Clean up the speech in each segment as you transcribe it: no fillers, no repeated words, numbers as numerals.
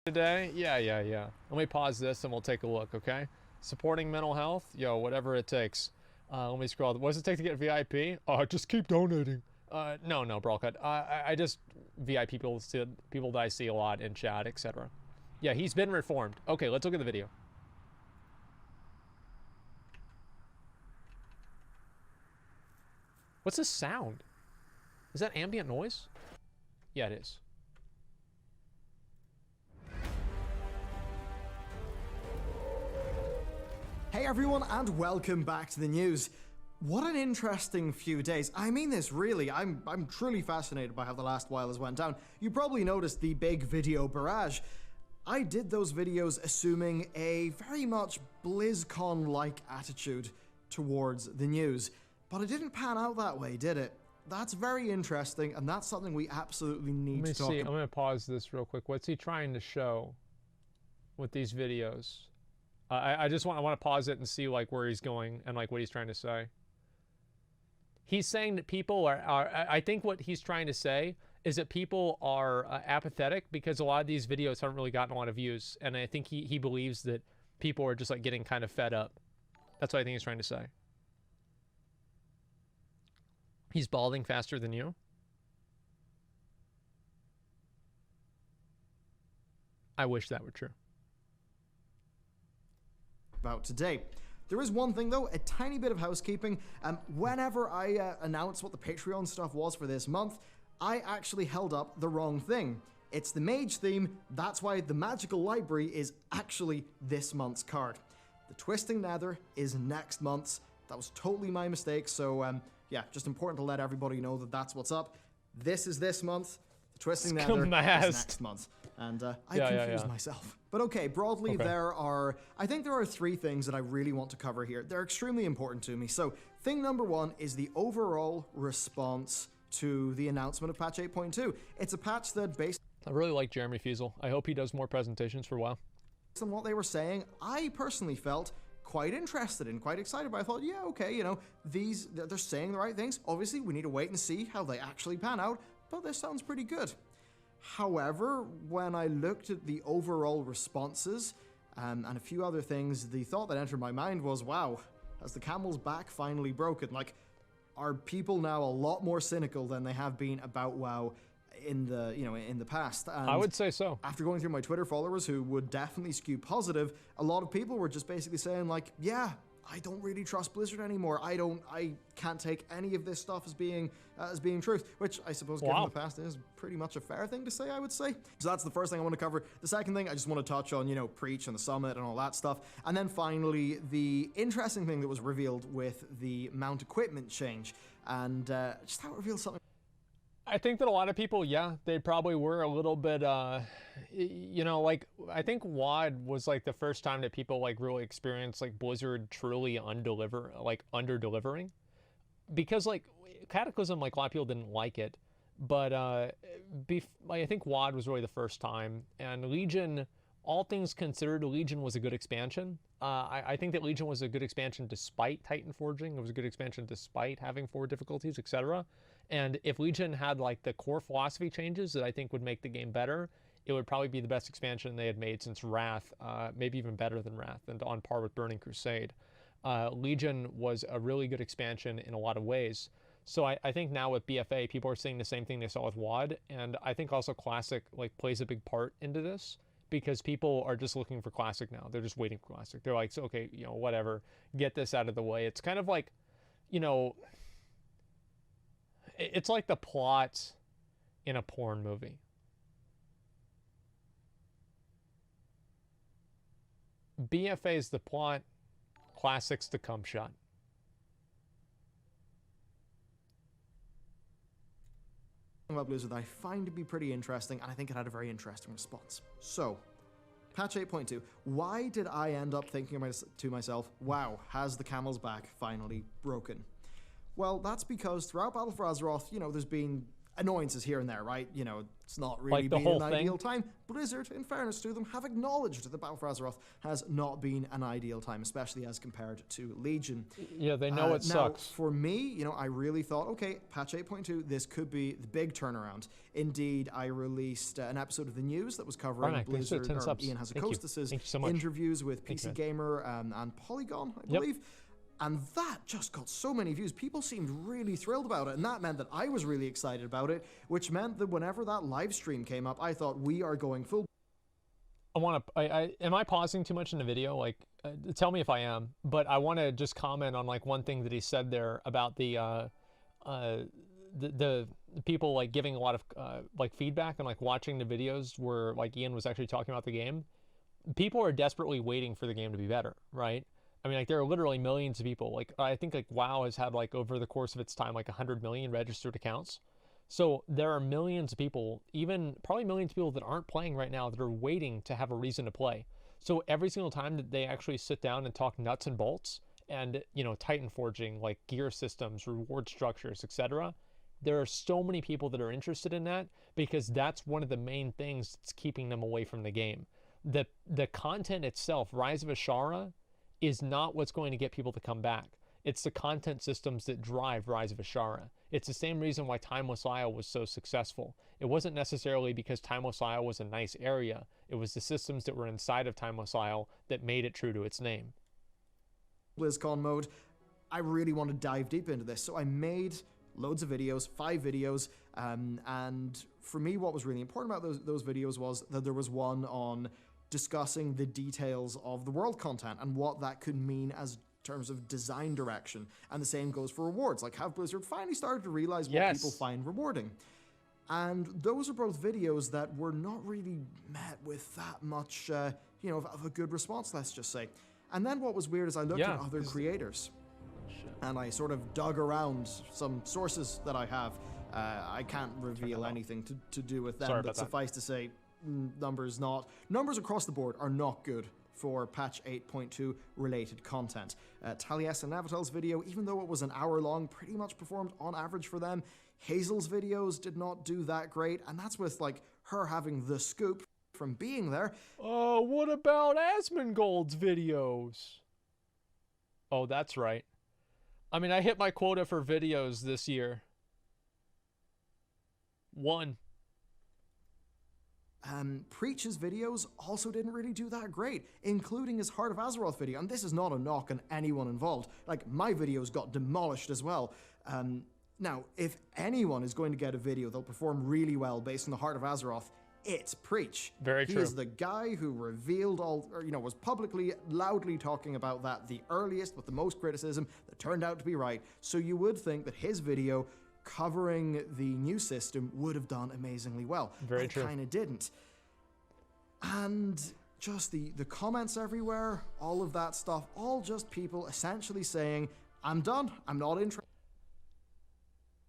Today? Yeah. Let me pause this and we'll take a look, okay? Supporting mental health? Yo, whatever it takes. Let me scroll. What does it take to get VIP? Just keep donating. No, Brawlcut. I just VIP people that I see a lot in chat, etc. Yeah, he's been reformed. Okay, let's look at the video. What's this sound? Is that ambient noise? Yeah, it is. Hey everyone, and welcome back to the news. What an interesting few days. I mean this really, I'm truly fascinated by how the last while has went down. You probably noticed the big video barrage. I did those videos assuming a very much BlizzCon-like attitude towards the news, but it didn't pan out that way, did it? That's very interesting, and that's something we absolutely need to talk about. I'm gonna pause this real quick. What's he trying to show with these videos? I want to pause it and see like where he's going and like what he's trying to say. He's saying that people are I think what he's trying to say is that people are apathetic because a lot of these videos haven't really gotten a lot of views, and I think he believes that people are just like getting kind of fed up. That's what I think he's trying to say. He's balding faster than you. I wish that were true. About today. There is one thing though, a tiny bit of housekeeping. Whenever I announced what the Patreon stuff was for this month, I actually held up the wrong thing. It's the mage theme, that's why the magical library is actually this month's card. The Twisting Nether is next month's. That was totally my mistake, so yeah, just important to let everybody know that that's what's up. This is this month, the Twisting Nether is next month. And I confused myself. But okay, broadly I think there are three things that I really want to cover here. They're extremely important to me. So thing number one is the overall response to the announcement of patch 8.2. It's a patch that I really like Jeremy Fiesel. I hope he does more presentations for a while. Based on what they were saying, I personally felt quite interested and quite excited, but I thought, yeah, okay, you know, they're saying the right things. Obviously, we need to wait and see how they actually pan out, but this sounds pretty good. However, when I looked at the overall responses and a few other things, the thought that entered my mind was, wow, has the Camel's back finally broken? Like, are people now a lot more cynical than they have been about WoW in the past? And I would say so. After going through my Twitter followers, who would definitely skew positive, a lot of people were just basically saying like, yeah, I don't really trust Blizzard anymore. I can't take any of this stuff as being truth, which I suppose given the past is pretty much a fair thing to say, I would say. So that's the first thing I want to cover. The second thing I just want to touch on, you know, Preach and the Summit and all that stuff. And then finally, the interesting thing that was revealed with the mount equipment change, and just how it revealed something. I think that a lot of people, yeah, they probably were a little bit, you know, like, I think WOD was, like, the first time that people, like, really experienced, like, Blizzard truly under-delivering. Because, like, Cataclysm, like, a lot of people didn't like it. But, I think WOD was really the first time. And Legion, all things considered, Legion was a good expansion. I think that Legion was a good expansion despite Titan Forging. It was a good expansion despite having 4 difficulties, etc. And if Legion had like the core philosophy changes that I think would make the game better, it would probably be the best expansion they had made since Wrath, maybe even better than Wrath, and on par with Burning Crusade. Legion was a really good expansion in a lot of ways. So I think now with BFA, people are saying the same thing they saw with WOD, and I think also Classic like plays a big part into this, because people are just looking for Classic now. They're just waiting for Classic. They're like, so, okay, you know, whatever, get this out of the way. It's kind of like, you know, it's like the plot in a porn movie. BFA's the plot, Classic's the cum shot. About Blizzard that I find to be pretty interesting, and I think it had a very interesting response. So, patch 8.2, why did I end up thinking to myself, wow, has the Camel's back finally broken? Well, that's because throughout Battle for Azeroth, you know, there's been annoyances here and there, right? You know, it's not really Like the been whole an thing? ideal time. Blizzard, in fairness to them, have acknowledged that Battle for Azeroth has not been an ideal time, especially as compared to Legion. Yeah, they know it now, sucks. for me, you know, I really thought, okay, patch 8.2, this could be the big turnaround. Indeed, I released an episode of the news that was covering Right, thanks for the Blizzard, 10 or subs. Ian Thank you. Hazakostas' Thank you so much. interviews with Thank you, PC man. Gamer and Polygon, I Yep. believe. And that just got so many views. People seemed really thrilled about it. And that meant that I was really excited about it, which meant that whenever that live stream came up, I thought, we are going full. Am I pausing too much in the video? Like, tell me if I am, but I want to just comment on like one thing that he said there about the people like giving a lot of like feedback and like watching the videos where like Ian was actually talking about the game. People are desperately waiting for the game to be better, right? I mean, like, there are literally millions of people. Like, I think, like, WoW has had, like, over the course of its time, like, 100 million registered accounts. So there are millions of people, even probably millions of people that aren't playing right now that are waiting to have a reason to play. So every single time that they actually sit down and talk nuts and bolts and, you know, Titan forging, like, gear systems, reward structures, etc., there are so many people that are interested in that because that's one of the main things that's keeping them away from the game. The content itself, Rise of Ashara, is not what's going to get people to come back. It's the content systems that drive Rise of Ashara. It's the same reason why Timeless Isle was so successful. It wasn't necessarily because Timeless Isle was a nice area. It was the systems that were inside of Timeless Isle that made it true to its name. BlizzCon mode. I really want to dive deep into this, so I made loads of videos, 5 videos, and for me what was really important about those videos was that there was one on discussing the details of the world content and what that could mean as terms of design direction. And the same goes for rewards. Like, have Blizzard finally started to realize what people find rewarding? And those are both videos that were not really met with that much, you know, of a good response, let's just say. And then what was weird is I looked at other creators and I sort of dug around some sources that I have. I can't reveal anything to do with them, but suffice to say, numbers across the board are not good for patch 8.2 related content. Taliesin and Navitel's video, even though it was an hour long, pretty much performed on average for them. Hazel's videos did not do that great, and that's with like her having the scoop from being there. Oh, what about Asmongold's videos? Oh, that's right. I mean, I hit my quota for videos this year. 1. Preach's videos also didn't really do that great, including his Heart of Azeroth video, and this is not a knock on anyone involved. Like, my videos got demolished as well. Now, if anyone is going to get a video that'll perform really well based on the Heart of Azeroth, it's Preach. Very true. He is the guy who revealed was publicly, loudly talking about that, the earliest with the most criticism that turned out to be right. So you would think that his video covering the new system would have done amazingly well. Very true. It kind of didn't. And just the comments everywhere, all of that stuff, all just people essentially saying, I'm done, I'm not interested.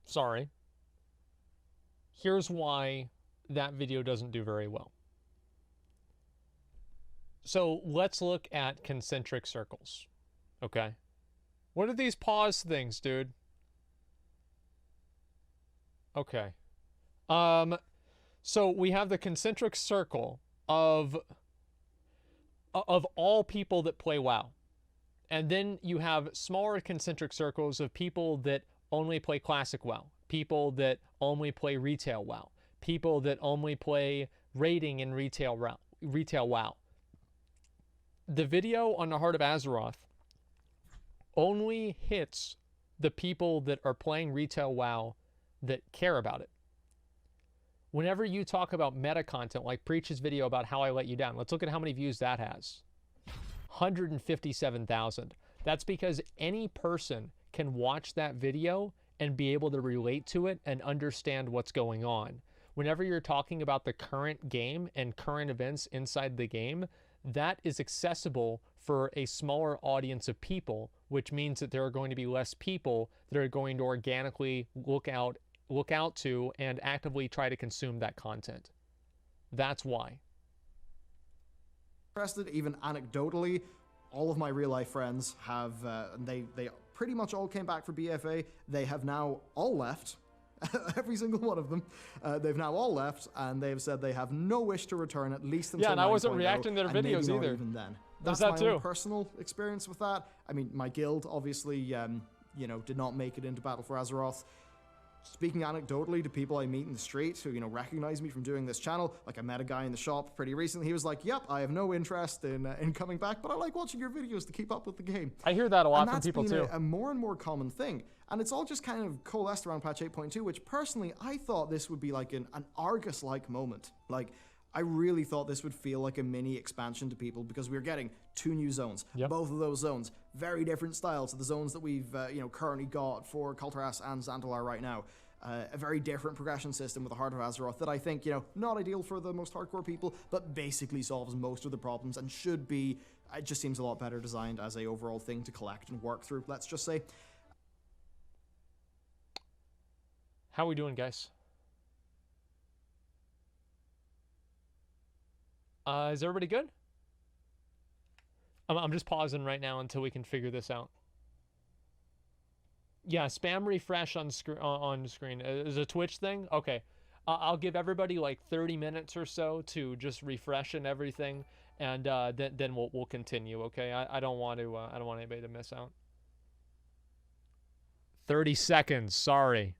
Sorry. Here's why that video doesn't do very well. So let's look at concentric circles. Okay? What are these pause things, dude? Okay. So we have the concentric circle of all people that play WoW. And then you have smaller concentric circles of people that only play classic WoW, people that only play retail WoW, people that only play raiding and retail WoW. The video on the Heart of Azeroth only hits the people that are playing retail WoW that care about it. Whenever you talk about meta content, like Preach's video about how I let you down, let's look at how many views that has. 157,000. That's because any person can watch that video and be able to relate to it and understand what's going on. Whenever you're talking about the current game and current events inside the game, that is accessible for a smaller audience of people, which means that there are going to be less people that are going to organically look out to and actively try to consume that content. That's why. Interested, even anecdotally, all of my real life friends have, they pretty much all came back for BFA. They have now all left. Every single one of them. They've now all left, and they've said they have no wish to return, at least until 9.0. Yeah, and I wasn't reacting to their and videos maybe either. Not even then. There's That's that my too. own personal experience with that. I mean, my guild obviously, you know, did not make it into Battle for Azeroth. Speaking anecdotally to people I meet in the street who, you know, recognize me from doing this channel, like I met a guy in the shop pretty recently. He was like, "Yep, I have no interest in coming back, but I like watching your videos to keep up with the game." I hear that a lot and from people too. That's been a more and more common thing. And it's all just kind of coalesced around patch 8.2, which personally, I thought this would be like an Argus-like moment. Like, I really thought this would feel like a mini expansion to people because we were getting 2 new zones. Yep. Both of those zones, very different styles to the zones that we've you know, currently got for Kulturas and Zandalar right now. A very different progression system with the Heart of Azeroth that I think, you know, not ideal for the most hardcore people, but basically solves most of the problems and should be, it just seems a lot better designed as a overall thing to collect and work through, let's just say. How are we doing, guys? Is everybody good? I'm just pausing right now until we can figure this out. Yeah, spam refresh on screen is a Twitch thing. Okay, I'll give everybody like 30 minutes or so to just refresh and everything, and then we'll continue. Okay, I don't want anybody to miss out. 30 seconds. Sorry,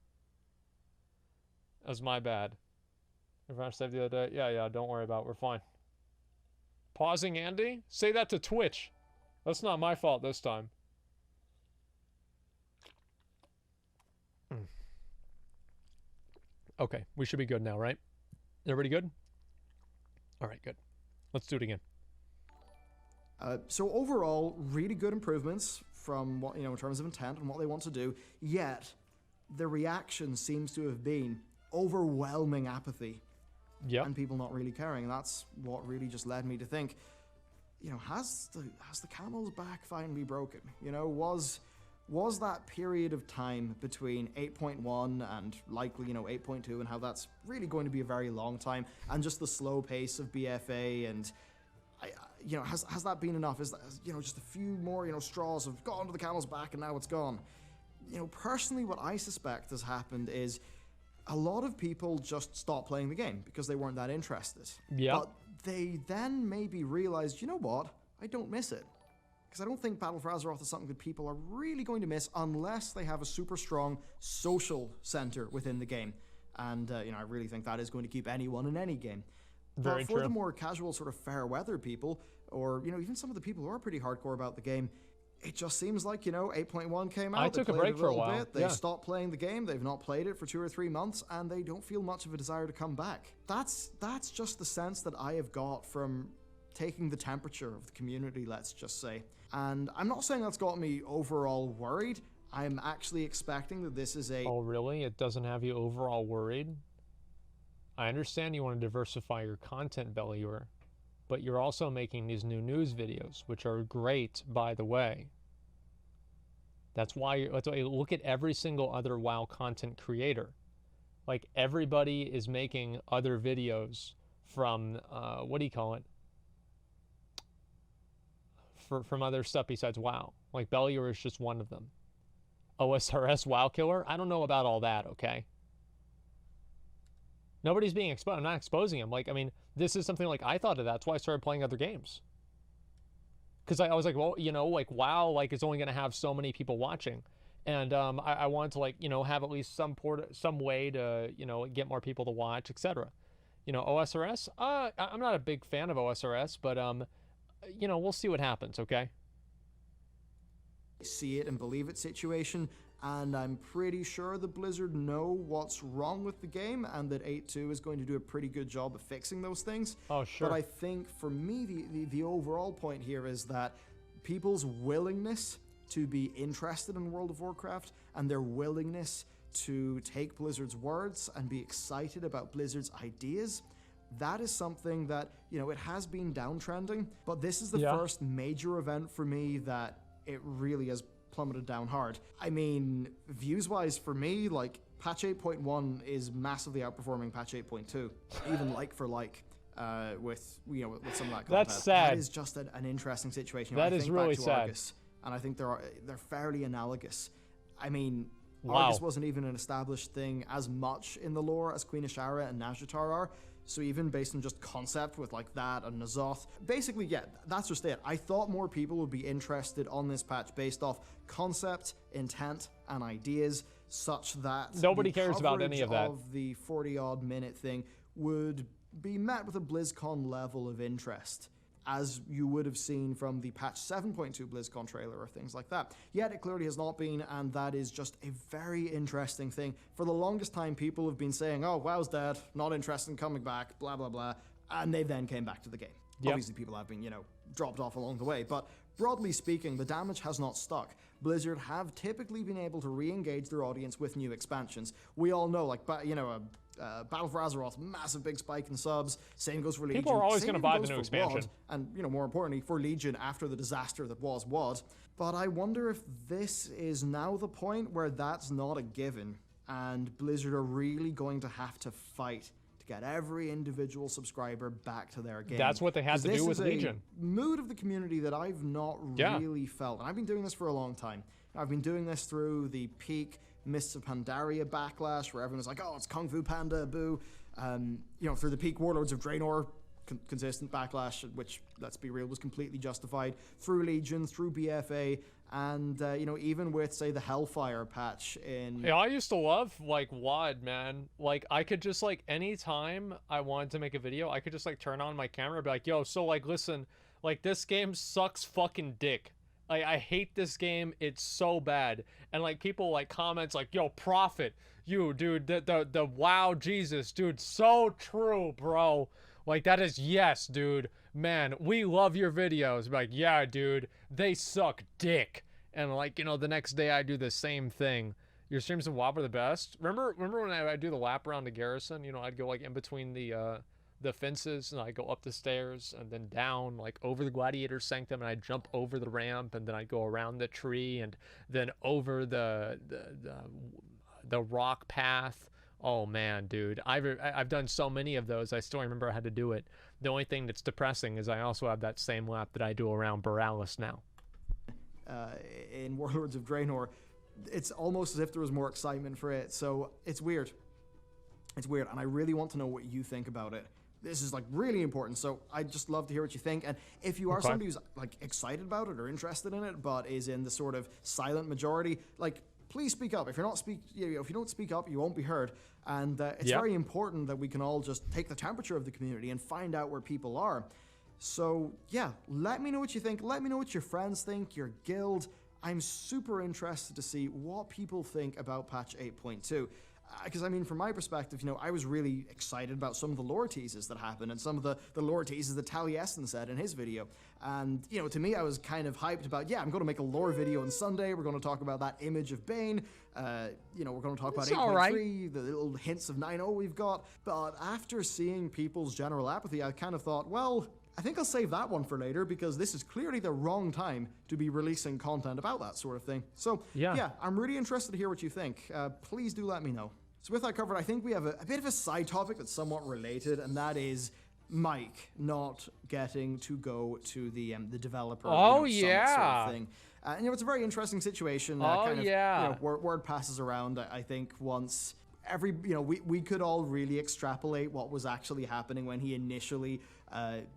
that was my bad. Refresh save the other day. Yeah. Don't worry about it. We're fine. Pausing, Andy. Say that to Twitch. That's not my fault this time. Okay, we should be good now, right? Everybody good? All right, good. Let's do it again. So overall, really good improvements from what, you know, in terms of intent and what they want to do. Yet, the reaction seems to have been overwhelming apathy. Yeah. And people not really caring. And that's what really just led me to think, you know, has the Camel's back finally broken? You know, was that period of time between 8.1 and likely, you know, 8.2 and how that's really going to be a very long time, and just the slow pace of BFA and, you know, has that been enough? Is that, you know, just a few more, you know, straws have gone to the Camel's back and now it's gone? You know, personally, what I suspect has happened is a lot of people just stopped playing the game because they weren't that interested. Yeah. But they then maybe realized, you know what, I don't miss it. Because I don't think Battle for Azeroth is something that people are really going to miss unless they have a super strong social center within the game. And, you know, I really think that is going to keep anyone in any game. Very but for true. the more casual sort of fair weather people, or, you know, even some of the people who are pretty hardcore about the game, it just seems like, you know, 8.1 came out. I took a break for a while. Bit, they stopped playing the game. They've not played it for 2 or 3 months, and they don't feel much of a desire to come back. That's just the sense that I have got from taking the temperature of the community, let's just say. And I'm not saying that's got me overall worried. I'm actually expecting that this is a... Oh, really? It doesn't have you overall worried? I understand you want to diversify your content, Bellular, but you're also making these new news videos, which are great, by the way. That's why you look at every single other WoW content creator. Like, everybody is making other videos from, what do you call it? From other stuff besides WoW. Like, Bellular is just one of them. OSRS WoW Killer? I don't know about all that, okay? Nobody's being exposed. I'm not exposing him. Like, I mean, this is something like I thought of that. That's why I started playing other games. Because I was like, well, you know, like, WoW, like, is only going to have so many people watching. And I wanted to, like, you know, have at least some way to, you know, get more people to watch, etc. You know, OSRS? I'm not a big fan of OSRS, but, you know, we'll see what happens, okay? See it and believe it situation, and I'm pretty sure the Blizzard know what's wrong with the game and that 8.2 is going to do a pretty good job of fixing those things. Oh, sure. But I think for me, the overall point here is that people's willingness to be interested in World of Warcraft and their willingness to take Blizzard's words and be excited about Blizzard's ideas, that is something that, you know, it has been downtrending, but this is the first major event for me that it really has plummeted down hard. I mean, views-wise for me, like, patch 8.1 is massively outperforming patch 8.2, even like for like, with, you know, with some of that content. That's sad. That is just an interesting situation. You know, That is really sad. Argus, and I think they're fairly analogous. I mean, Wow. Argus wasn't even an established thing as much in the lore as Queen Ashara and Nazjatar are. So even based on just concept with like that and N'Zoth, basically, yeah, that's just it. I thought more people would be interested on this patch based off concept, intent, and ideas, such that nobody cares about any of that. The 40-odd minute thing would be met with a BlizzCon level of interest, as you would have seen from the patch 7.2 BlizzCon trailer or things like that. Yet it clearly has not been, and that is just a very interesting thing. For the longest time, people have been saying, oh, WoW's dead, not interested in coming back, blah, blah, blah, and they then came back to the game. Yep. Obviously, people have been, dropped off along the way, but broadly speaking, the damage has not stuck. Blizzard have typically been able to re-engage their audience with new expansions. We all know, Battle for Azeroth, massive big spike in subs. Same goes for Legion. People are always going to buy the new expansion. WOD, and, more importantly, for Legion after the disaster that was WOD. But I wonder if this is now the point where that's not a given, and Blizzard are really going to have to fight to get every individual subscriber back to their game. That's what they had to do with Legion. Mood of the community that I've not really felt. And I've been doing this for a long time. I've been doing this through the peak Mists of Pandaria backlash, where everyone's like, oh, it's Kung Fu Panda, boo. Through the peak Warlords of Draenor, consistent backlash, which, let's be real, was completely justified. Through Legion, through BFA, and, even with, say, the Hellfire patch in... Yeah, I used to love, WOD, man. I could just, anytime I wanted to make a video, I could just, turn on my camera and be like, yo, so, listen, this game sucks fucking dick. I hate this game. It's so bad. And people comments yo, Prophet, you dude, the wow Jesus, dude, so true, bro. That is yes, dude. Man, we love your videos. Yeah, dude, they suck dick. And the next day I do the same thing. Your streams of WoW are the best. Remember when I do the lap around the garrison? I'd go in between the fences, and I go up the stairs and then down over the gladiator sanctum, and I jump over the ramp, and then I go around the tree and then over the rock path. Oh man, dude, I've done so many of those. I still remember I had to do it. The only thing that's depressing is I also have that same lap that I do around Borealis now. In Warlords of Draenor, it's almost as if there was more excitement for it. So it's weird. It's weird, and I really want to know what you think about it. This is really important, so I'd just love to hear what you think. And if you are somebody who's excited about it or interested in it, but is in the sort of silent majority, please speak up. If you're not if you don't speak up, you won't be heard. And it's very important that we can all just take the temperature of the community and find out where people are. So yeah, let me know what you think. Let me know what your friends think, your guild. I'm super interested to see what people think about patch 8.2. Because, from my perspective, I was really excited about some of the lore teases that happened and some of the lore teases that Taliesin said in his video. And, to me, I was kind of hyped about, I'm going to make a lore video on Sunday. We're going to talk about that image of Bane. We're going to talk about 8.3, the little hints of 9.0 we've got. But after seeing people's general apathy, I kind of thought, well, I think I'll save that one for later, because this is clearly the wrong time to be releasing content about that sort of thing. So, I'm really interested to hear what you think. Please do let me know. So with that covered, I think we have a bit of a side topic that's somewhat related, and that is Mike not getting to go to the developer summit sort of thing. It's a very interesting situation. Word passes around. I think once we could all really extrapolate what was actually happening when he initially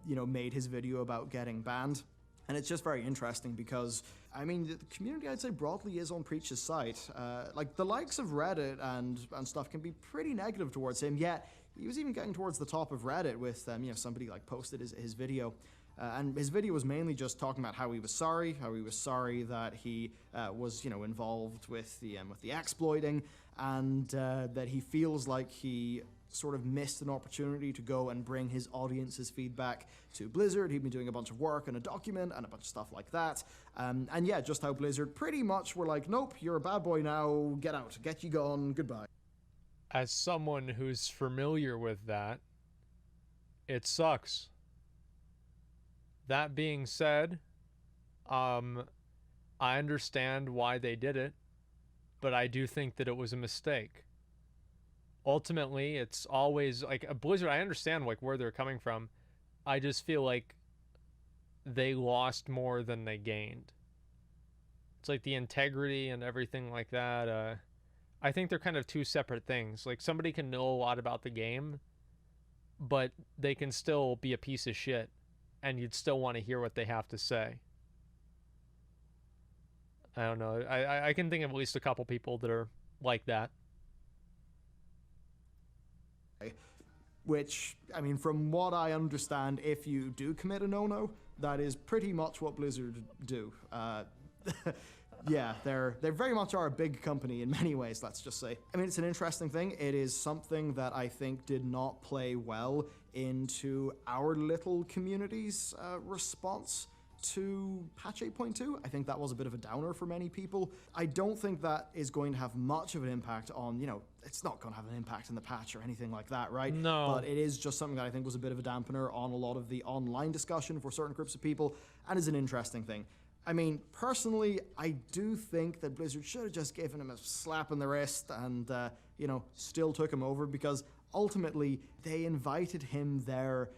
made his video about getting banned. And it's just very interesting because, the community, I'd say, broadly is on Preach's side. The likes of Reddit and stuff can be pretty negative towards him, yet he was even getting towards the top of Reddit with, somebody, posted his video. And his video was mainly just talking about how he was sorry that he was, involved with the exploiting, and that he feels like he sort of missed an opportunity to go and bring his audience's feedback to Blizzard. He'd been doing a bunch of work on a document and a bunch of stuff like that. Just how Blizzard pretty much were like, nope, you're a bad boy now, get out, get you gone, goodbye. As someone who's familiar with that, it sucks. That being said, I understand why they did it, but I do think that it was a mistake. Ultimately, it's always a Blizzard. I understand where they're coming from. I just feel like they lost more than they gained. It's the integrity and everything like that. I think they're kind of two separate things. Like, somebody can know a lot about the game, but they can still be a piece of shit, and you'd still want to hear what they have to say. I don't know. I can think of at least a couple people that are like that. Which, I mean, from what I understand, if you do commit a NoNo, that is pretty much what Blizzard do. Yeah, they very much are a big company in many ways, let's just say. I mean, it's an interesting thing. It is something that I think did not play well into our little community's response to patch 8.2. I think that was a bit of a downer for many people. I don't think that is going to have much of an impact on, you know, it's not going to have an impact in the patch or anything like that, right? No. But it is just something that I think was a bit of a dampener on a lot of the online discussion for certain groups of people, and is an interesting thing. I mean, personally, I do think that Blizzard should have just given him a slap in the wrist and, you know, still took him over, because ultimately they invited him there.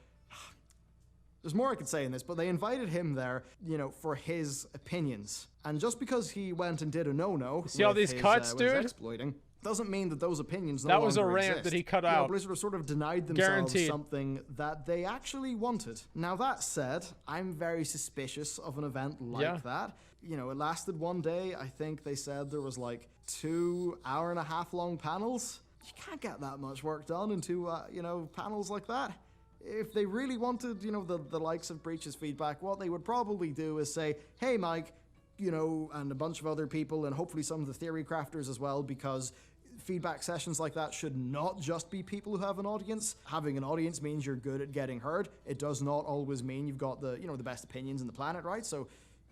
There's more I could say in this, but they invited him there, you know, for his opinions. And just because he went and did a NoNo, see all these cuts, dude? Exploiting, doesn't mean that those opinions no that was a longer rant exist. that he cut You know, out. Blizzard have sort of denied themselves Guaranteed. something that they actually wanted. Now that said, I'm very suspicious of an event like that. You know, it lasted one day. I think they said there was like 2 hour-and-a-half long panels. You can't get that much work done in 2, you know, panels like that. If they really wanted, you know, the likes of Breach's feedback, what they would probably do is say, hey, Mike, you know, and a bunch of other people, and hopefully some of the theory crafters as well, because feedback sessions like that should not just be people who have an audience. Having an audience means you're good at getting heard. It does not always mean you've got the, you know, the best opinions in the planet, right? So,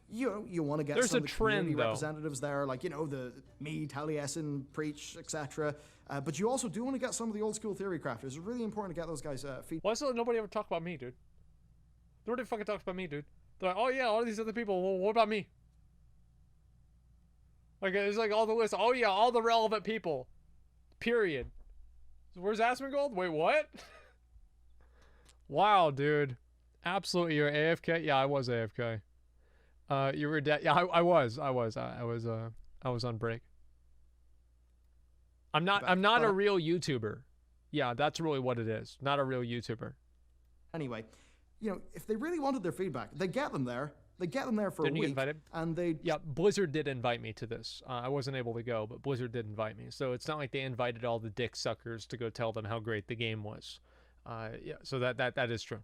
you know, you want to get some of the community representatives there, like, you know, the me, Taliesin, Preach, etc. But you also do want to get some of the old school theory crafters. It's really important to get those guys feedback. Why does nobody ever talk about me, dude? Nobody fucking talks about me, dude. They're like, oh yeah, all these other people. Well, what about me? Like, it's like all the list. Oh yeah, all the relevant people. Period. Where's Asmongold? Wait, what? Wow, dude. Absolutely, you're AFK. Yeah, I was AFK. You were dead. Yeah, I was on break. I'm not a real YouTuber. Yeah, that's really what it is. Not a real YouTuber. Anyway, you know, if they really wanted their feedback, they get them there. They get them there for a week. Didn't you get invited? And they... Yeah, Blizzard did invite me to this. I wasn't able to go, but Blizzard did invite me. So it's not like they invited all the dick suckers to go tell them how great the game was. Yeah, so that is true.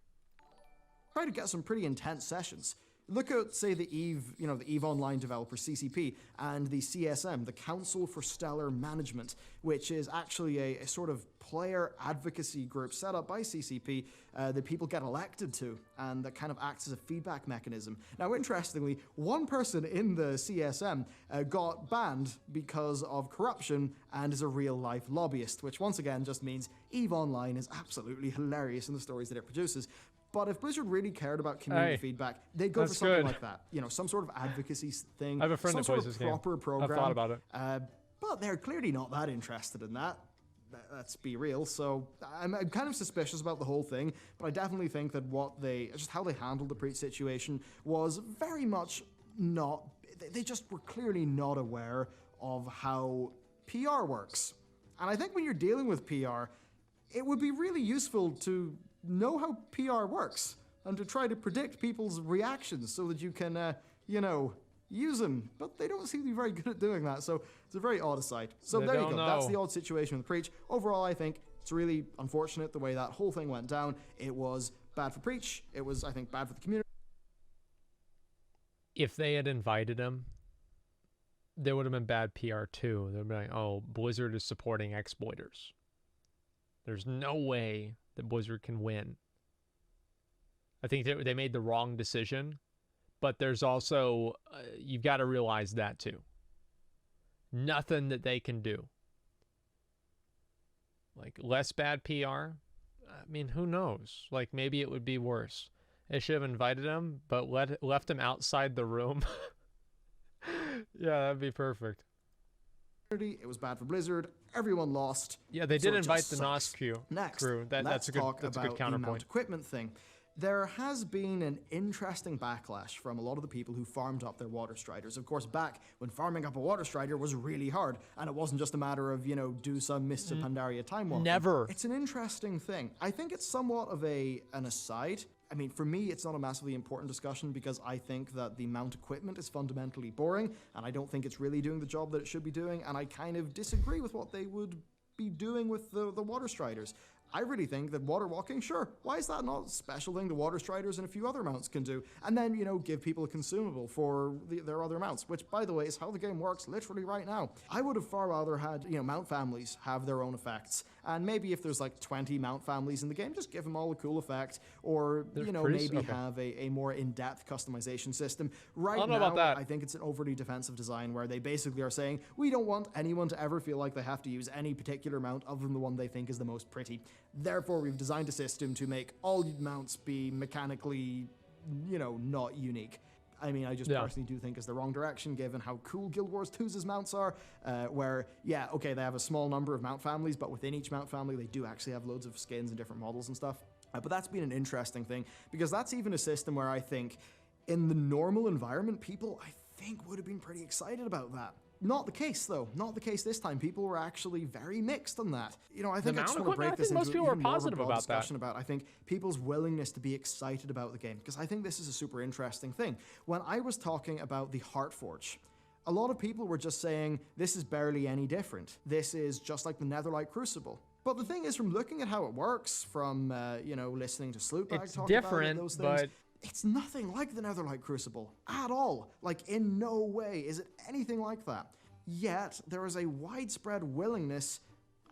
Try to get some pretty intense sessions. Look at, say, the EVE, you know, the EVE Online developer, CCP, and the CSM, the Council for Stellar Management, which is actually a sort of player advocacy group set up by CCP that people get elected to, and that kind of acts as a feedback mechanism. Now, interestingly, one person in the CSM got banned because of corruption and is a real-life lobbyist, which once again just means EVE Online is absolutely hilarious in the stories that it produces. But if Blizzard really cared about community feedback, they'd go for something like that. You know, some sort of advocacy thing. I have a friend that plays this game. Proper program. I've thought about it. But they're clearly not that interested in that. Let's be real. So I'm kind of suspicious about the whole thing. But I definitely think that just how they handled the Preach situation was very much not... They just were clearly not aware of how PR works. And I think when you're dealing with PR, it would be really useful to know how PR works and to try to predict people's reactions so that you can, you know, use them. But they don't seem to be very good at doing that, so it's a very odd aside. So there you go. That's the odd situation with Preach. Overall, I think it's really unfortunate the way that whole thing went down. It was bad for Preach. It was, I think, bad for the community. If they had invited him, there would have been bad PR too. They'd be like, oh, Blizzard is supporting exploiters. There's no way that Blizzard can win. I think they made the wrong decision, but there's also, you've got to realize that too. Nothing that they can do. Like, less bad PR? I mean, who knows? Like, maybe it would be worse. They should have invited him, but left him outside the room. Yeah, that'd be perfect. It was bad for Blizzard. Everyone lost. Yeah, they did invite the NOS crew. Next, that's a good counterpoint. The mount equipment thing. There has been an interesting backlash from a lot of the people who farmed up their Water Striders. Of course, back when farming up a Water Strider was really hard, and it wasn't just a matter of, do some Mists of Pandaria time walking. Never. It's an interesting thing. I think it's somewhat of an aside. I mean, for me, it's not a massively important discussion because I think that the mount equipment is fundamentally boring, and I don't think it's really doing the job that it should be doing, and I kind of disagree with what they would be doing with the Water Striders. I really think that water walking, sure, why is that not a special thing the Water Striders and a few other mounts can do? And then, give people a consumable for their other mounts, which, by the way, is how the game works literally right now. I would have far rather had, mount families have their own effects. And maybe if there's like 20 mount families in the game, just give them all a cool effect. Or, maybe have a more in-depth customization system. Right now, I think it's an overly defensive design where they basically are saying, we don't want anyone to ever feel like they have to use any particular mount other than the one they think is the most pretty. Therefore, we've designed a system to make all mounts be mechanically, not unique. I mean, I just personally do think it's the wrong direction given how cool Guild Wars 2's mounts are, where, they have a small number of mount families, but within each mount family, they do actually have loads of skins and different models and stuff. But that's been an interesting thing, because that's even a system where I think in the normal environment, people, I think, would have been pretty excited about that. Not the case, though. Not the case this time. People were actually very mixed on that. I think I just want to break this into even more of a broad discussion about, I think, people's willingness to be excited about the game, because I think this is a super interesting thing. When I was talking about the Heartforge, a lot of people were just saying, this is barely any different. This is just like the Netherlight Crucible. But the thing is, from looking at how it works, from, listening to Slootbag talk about it, those things, it's nothing like the Netherlight Crucible at all. Like, in no way is it anything like that. Yet, there is a widespread willingness,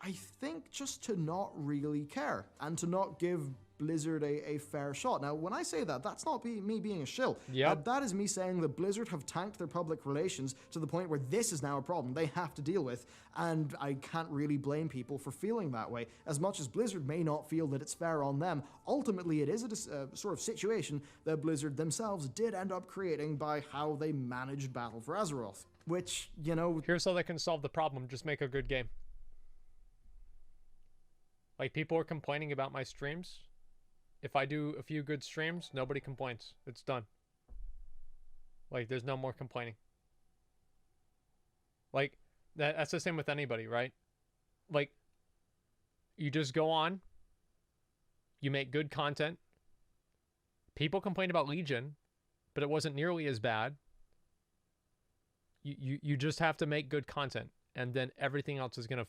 I think, just to not really care and to not give Blizzard a fair shot. Now, when I say that, that's not me being a shill. That is me saying that Blizzard have tanked their public relations to the point where this is now a problem they have to deal with, and I can't really blame people for feeling that way. As much as Blizzard may not feel that it's fair on them, ultimately it is a sort of situation that Blizzard themselves did end up creating by how they managed Battle for Azeroth. Which, Here's how they can solve the problem. Just make a good game. Like, people are complaining about my streams. If I do a few good streams, nobody complains. It's done. Like, there's no more complaining. Like, that's the same with anybody, right? Like, you just go on. You make good content. People complain about Legion, but it wasn't nearly as bad. You just have to make good content, and then everything else is gonna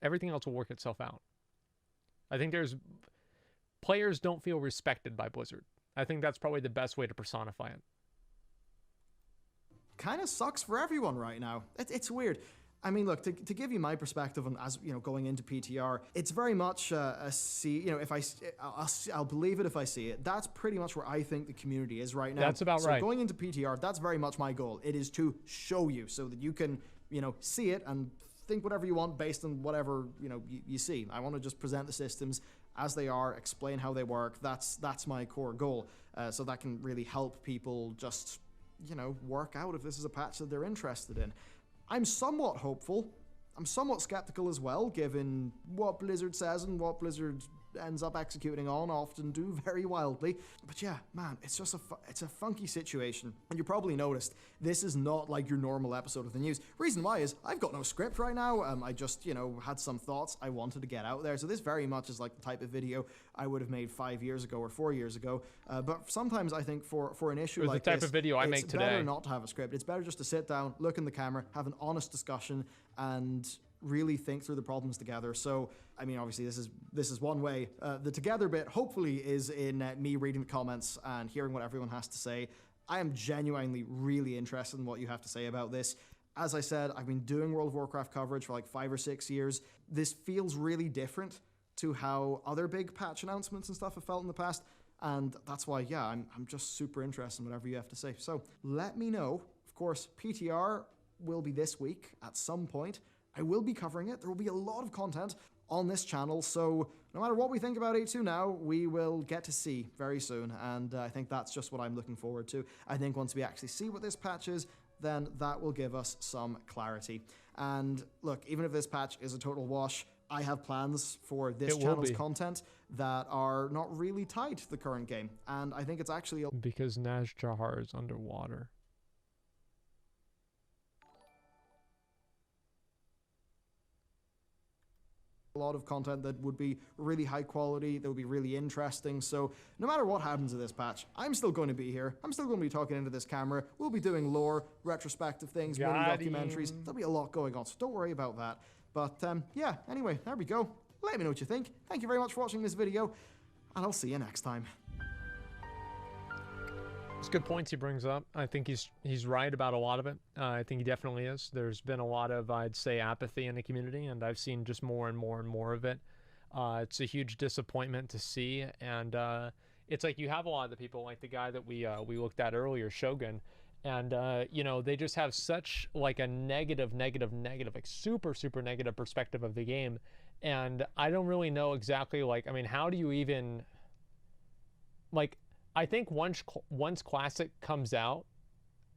everything else will work itself out. I think players don't feel respected by Blizzard. I think that's probably the best way to personify it. Kind of sucks for everyone right now. It's weird. I mean, look, to give you my perspective on, as going into PTR, it's very much a see. I'll believe it if I see it. That's pretty much where I think the community is right now. That's about right. So going into PTR, that's very much my goal. It is to show you so that you can, see it and think whatever you want based on whatever you see. I want to just present the systems as they are, explain how they work. That's my core goal. So that can really help people just work out if this is a patch that they're interested in. I'm somewhat hopeful. I'm somewhat skeptical as well, given what Blizzard says and what Blizzard ends up executing on often do very wildly. But yeah, man, it's just it's a funky situation. And you probably noticed, this is not like your normal episode of the news. Reason why is, I've got no script right now. I just, had some thoughts I wanted to get out there. So this very much is like the type of video I would have made 5 years ago or 4 years ago. But sometimes I think for an issue like this, the type of video I make today, it's better not to have a script. It's better just to sit down, look in the camera, have an honest discussion, and really think through the problems together. So, I mean, obviously this is one way. The together bit, hopefully, is in me reading the comments and hearing what everyone has to say. I am genuinely really interested in what you have to say about this. As I said, I've been doing World of Warcraft coverage for like 5 or 6 years. This feels really different to how other big patch announcements and stuff have felt in the past. And that's why, yeah, I'm just super interested in whatever you have to say. So let me know. Of course, PTR will be this week at some point. I will be covering it. There will be a lot of content on this channel, so no matter what we think about A2 now, we will get to see very soon, and I think that's just what I'm looking forward to. I think once we actually see what this patch is, then that will give us some clarity. And look, even if this patch is a total wash, I have plans for this It will channel's be. content that are not really tied to the current game. And I think it's actually Because Naj Jahar is underwater. a lot of content that would be really high quality, that would be really interesting. So no matter what happens to this patch, I'm still going to be here. I'm still going to be talking into this camera. We'll be doing lore, retrospective things, mini documentaries. There'll be a lot going on, so don't worry about that. But yeah, anyway, there we go. Let me know what you think. Thank you very much for watching this video, and I'll see you next time. It's good points he brings up. I think he's right about a lot of it. I think he definitely is. There's been a lot of, I'd say, apathy in the community, and I've seen just more and more and more of it. It's a huge disappointment to see, and it's like you have a lot of the people, like the guy that we looked at earlier, Shogun, and you know, they just have such like a negative, like super negative perspective of the game, and I don't really know exactly, like, I mean, how do you even, like, I think once Classic comes out,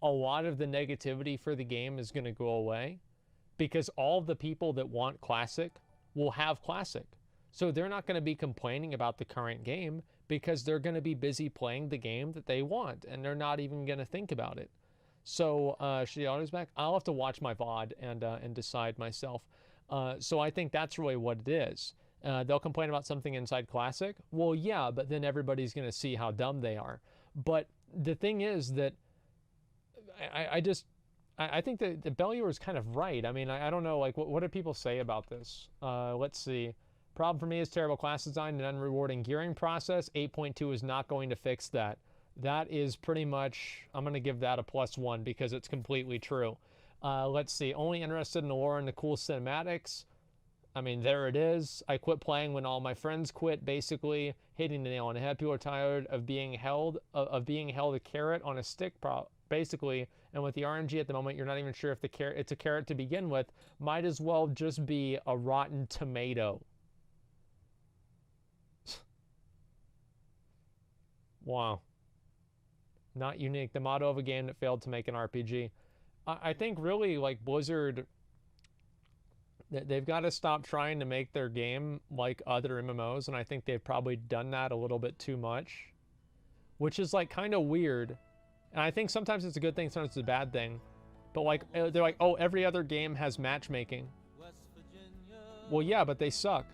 a lot of the negativity for the game is going to go away, because all the people that want Classic will have Classic. So they're not going to be complaining about the current game, because they're going to be busy playing the game that they want, and they're not even going to think about it. So should the autos back? I'll have to watch my VOD and decide myself. So I think that's really what it is. They'll complain about something inside Classic. Well, yeah, but then everybody's going to see how dumb they are. But the thing is that I think that the Bellular is kind of right. I mean, I don't know, like, what do people say about this? Let's see. Problem for me is terrible class design and unrewarding gearing process. 8.2 is not going to fix that. That is pretty much, I'm going to give that a +1 because it's completely true. Let's see. Only interested in the lore and the cool cinematics. I mean, there it is. I quit playing when all my friends quit, basically hitting the nail on the head. People are tired of being held a carrot on a stick, basically. And with the RNG at the moment, you're not even sure if it's a carrot to begin with. Might as well just be a rotten tomato. Wow. Not unique. The motto of a game that failed to make an RPG. I think really, like, Blizzard, they've got to stop trying to make their game like other MMOs, and I think they've probably done that a little bit too much, which is like kind of weird. And I think sometimes it's a good thing, sometimes it's a bad thing. But like, they're like, oh, every other game has matchmaking. Well, yeah, but they suck.